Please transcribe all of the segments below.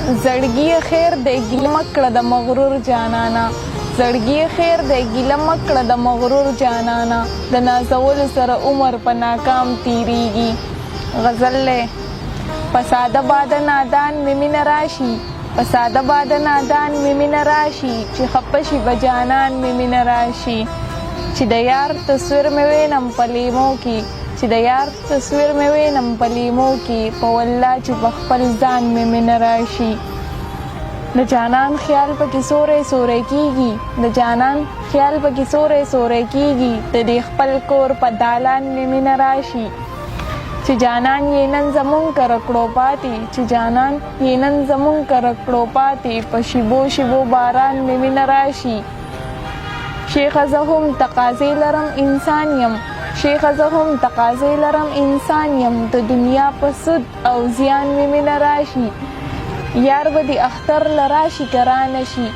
زړګي خیر دی ګیله مه کړه د مغرور جانانا، زړګي خیر دی ګیله مه کړه د مغرور جانانا، د نازولو سره عمر په ناکام تیریږي. غزل دی. په ساده باده نادان مې مینه راشي، په ساده باده نادان مې مینه راشي، چې خفه شي به جانان مې مینه راشي. چې د یار تصویر مې وینم په لیمو کې، چې د یار تصویر مې وینم په لیمو کې، په والله چې په خپل ځان مې مینه راشي. د جانان خیال پکې سوری سوری کېږي، د جانان خیال پکې سوری سوری کېږي، د دې خپل کور په دالان مې مینه راشي. چې جانان یې نن زمونږ کره کړو پاتې، چې جانان یې نن زمونږ کره کړو پاتې، په شیبو شیبو باران مې مینه راشي. شیخه زه هم تقاضې لرم انسان یم، شیخه زه هم تقاضې لرم انسان یم، د دنیا په سود او زیان مې مینه راشي. یار به د اختر له راشي که رانه شي،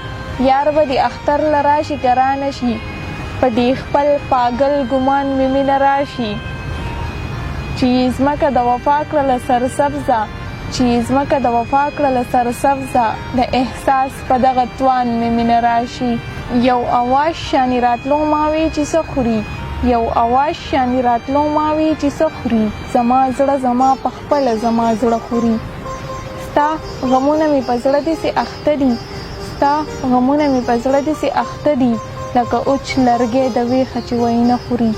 یار به د اختر له راشي که رانه شي، په دې خپل پاگل ګمان مې مینه راشي. چې ځمکه د وفا کړله سرسبزه، چې ځمکه د وفا کړله سرسبزه، د احساس په دغه توان مې مینه راشي. یو اواز شانې راتلو ما وی چې څه خوري، یو اواز شانې راتلو ما وی چې څه خوري، زما زړه زما په خپله زما زړه خوري. ستا غمونه مې په زړه داسې اخته دي، ستا غمونه مې په زړه داسې اخته دي، لکه اوچ لرګی د ویښه چې وینه خوري.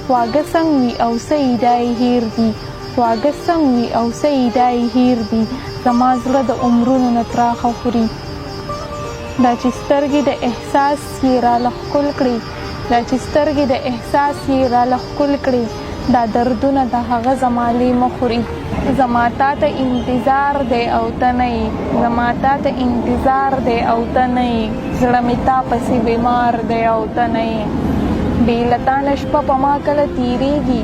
خواږه څنګ وي او څه یې دا یې هیر دي، خواږه څنګ وي او څه یې دا یې هیر دي، زما زړه د عمرونو نه تراخه خوري. دا چې سترګې د احساس یې راله ښکل کړي، دا چې سترګې د احساس یې راله ښکل کړي، دا دردونه د هغه زما لیمه خوري. زما تا ته انتظار دی او ته نه یې، زما تا ته انتظار دی او ته نه یې، زړه مې تا پسې بیمار دی او ته نه یې. بې له تا نه شپه په ما کله تیریږي،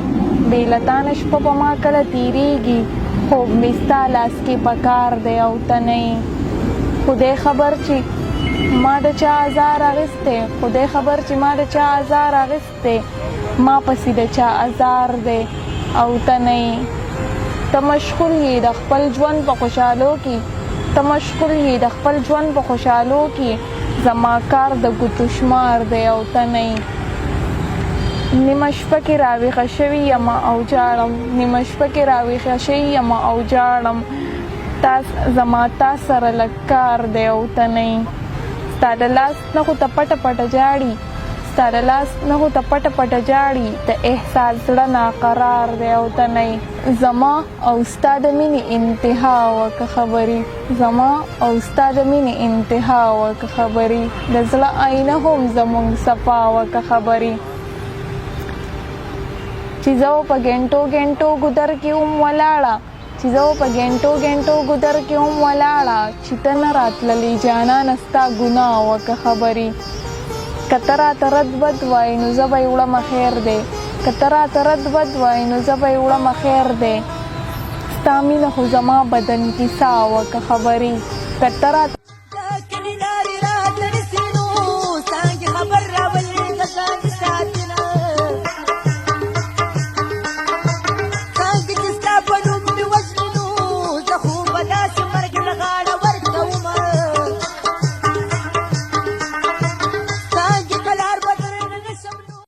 بې له تا نه شپه په ما کله تیریږي، خوب مې ستا لاس کې په کار دی او ته نه یې. خدای خبر چې ما د چا ازار اخیستی، خدای خبر چې ما د چا ازار اخیستی، ما پسې د چا ازار دی او ته نه یې. ته مشغول یې د خپل ژوند په خوشحالو کې، ته مشغول یې د خپل ژوند په خوشحالو کې، زما کار د ګوتو شمار دی او ته نه یې. نیمه شپه کې راویښه شوې یمه او جاړم، نیمه شپه کې راویښه شوې یمه او جاړم، زما تا سره لږ کار دی او ته نه یې. ستا د لاس نښو ته پټه پټه جاړي، ستا د لاس نښو ته پټه پټه جاړي، د احساس زړه ناقرار دی او ته نه یې. زما او ستا د مینې انتها وه که خبرې، زما او ستا د مینې انتها وه که خبرې، د زړه آینه هم زمونږ صفا وه که خبرې. چې زه په ګنټو ګنټو ګودر کې هم ولاړه، چې زه په ګنټو ګنټو ګودر کې هم ولاړه، چې ته نه راتللې جانانه ستا ګناه وه که خبرې. که ته راته رد بد وایې نو زه به یې وړمه خیر دی، که ته راته رد بد وایې نو زه به یې وړمه خیر دی، ستا مینه خو زما بدن کې ساه وه که خبرې. که ته راته